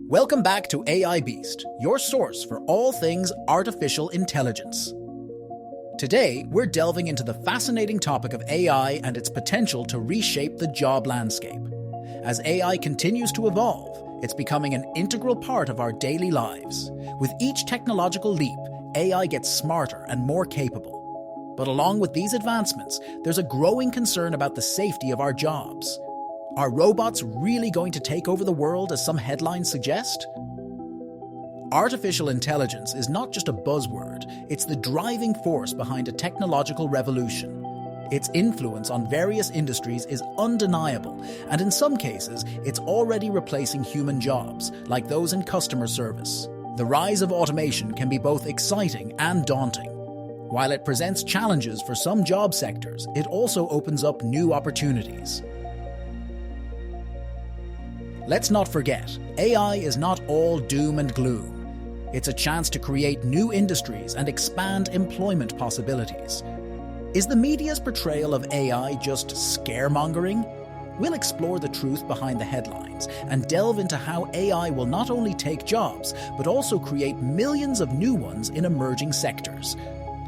Welcome back to AI Beast, your source for all things artificial intelligence. Today, we're delving into the fascinating topic of AI and its potential to reshape the job landscape. As AI continues to evolve, it's becoming an integral part of our daily lives. With each technological leap, AI gets smarter and more capable. But along with these advancements, there's a growing concern about the safety of our jobs. Are robots really going to take over the world as some headlines suggest? Artificial intelligence is not just a buzzword, it's the driving force behind a technological revolution. Its influence on various industries is undeniable, and in some cases, it's already replacing human jobs, like those in customer service. The rise of automation can be both exciting and daunting. While it presents challenges for some job sectors, it also opens up new opportunities. Let's not forget, AI is not all doom and gloom. It's a chance to create new industries and expand employment possibilities. Is the media's portrayal of AI just scaremongering? We'll explore the truth behind the headlines and delve into how AI will not only take jobs, but also create millions of new ones in emerging sectors.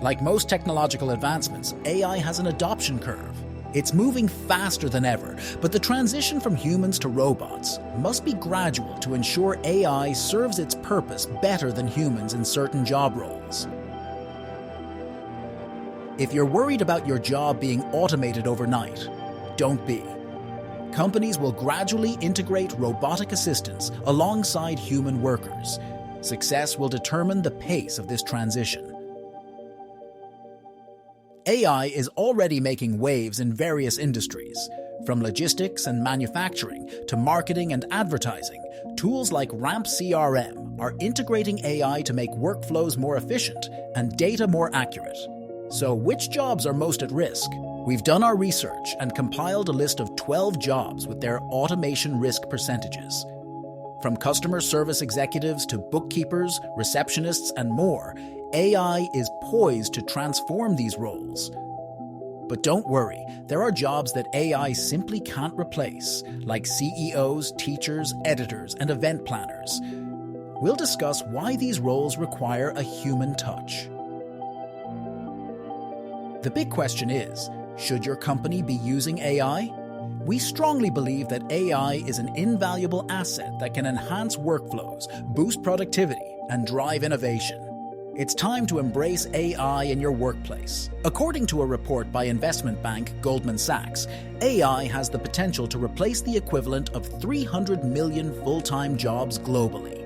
Like most technological advancements, AI has an adoption curve. It's moving faster than ever, but the transition from humans to robots must be gradual to ensure AI serves its purpose better than humans in certain job roles. If you're worried about your job being automated overnight, don't be. Companies will gradually integrate robotic assistants alongside human workers. Success will determine the pace of this transition. AI is already making waves in various industries. From logistics and manufacturing to marketing and advertising, tools like Ramp CRM are integrating AI to make workflows more efficient and data more accurate. So which jobs are most at risk? We've done our research and compiled a list of 12 jobs with their automation risk percentages. From customer service executives to bookkeepers, receptionists, and more, AI is poised to transform these roles. But don't worry, there are jobs that AI simply can't replace, like CEOs, teachers, editors, and event planners. We'll discuss why these roles require a human touch. The big question is, should your company be using AI? We strongly believe that AI is an invaluable asset that can enhance workflows, boost productivity, and drive innovation. It's time to embrace AI in your workplace. According to a report by investment bank Goldman Sachs, AI has the potential to replace the equivalent of 300 million full-time jobs globally.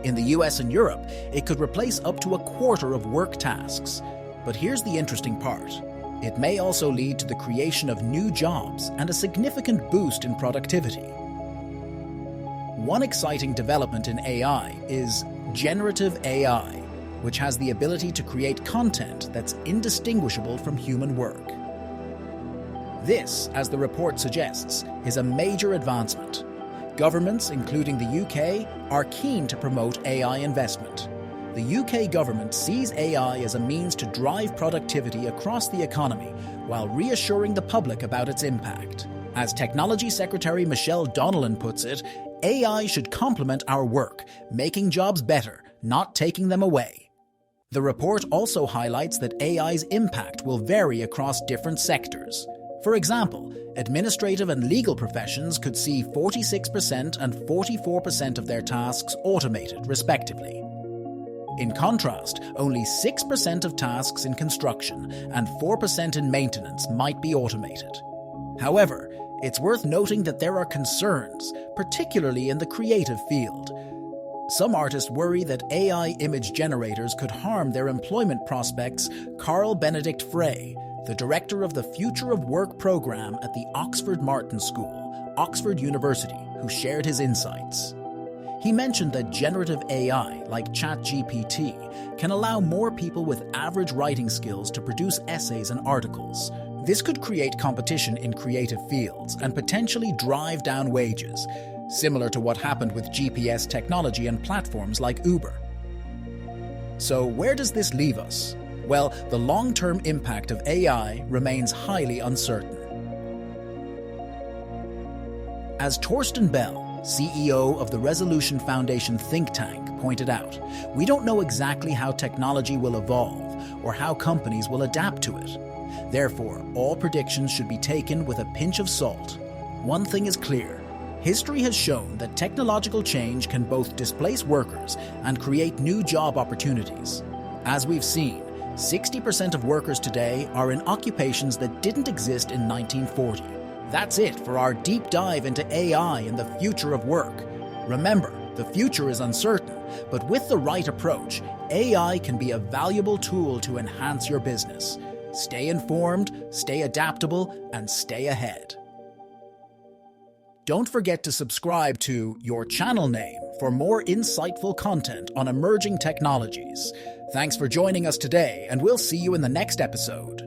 In the US and Europe, it could replace up to a quarter of work tasks. But here's the interesting part. It may also lead to the creation of new jobs and a significant boost in productivity. One exciting development in AI is generative AI, which has the ability to create content that's indistinguishable from human work. This, as the report suggests, is a major advancement. Governments, including the UK, are keen to promote AI investment. The UK government sees AI as a means to drive productivity across the economy while reassuring the public about its impact. As Technology Secretary Michelle Donnellan puts it, AI should complement our work, making jobs better, not taking them away. The report also highlights that AI's impact will vary across different sectors. For example, administrative and legal professions could see 46% and 44% of their tasks automated, respectively. In contrast, only 6% of tasks in construction and 4% in maintenance might be automated. However, it's worth noting that there are concerns, particularly in the creative field. Some artists worry that AI image generators could harm their employment prospects. Carl Benedict Frey, the director of the Future of Work program at the Oxford Martin School, Oxford University, who shared his insights. He mentioned that generative AI, like ChatGPT, can allow more people with average writing skills to produce essays and articles. This could create competition in creative fields and potentially drive down wages, similar to what happened with GPS technology and platforms like Uber. So where does this leave us? Well, the long-term impact of AI remains highly uncertain. As Torsten Bell, CEO of the Resolution Foundation think tank, pointed out, "We don't know exactly how technology will evolve or how companies will adapt to it. Therefore, all predictions should be taken with a pinch of salt. One thing is clear. History has shown that technological change can both displace workers and create new job opportunities. As we've seen, 60% of workers today are in occupations that didn't exist in 1940. That's it for our deep dive into AI and the future of work. Remember, the future is uncertain, but with the right approach, AI can be a valuable tool to enhance your business. Stay informed, stay adaptable, and stay ahead. Don't forget to subscribe to Your Channel Name for more insightful content on emerging technologies. Thanks for joining us today, and we'll see you in the next episode.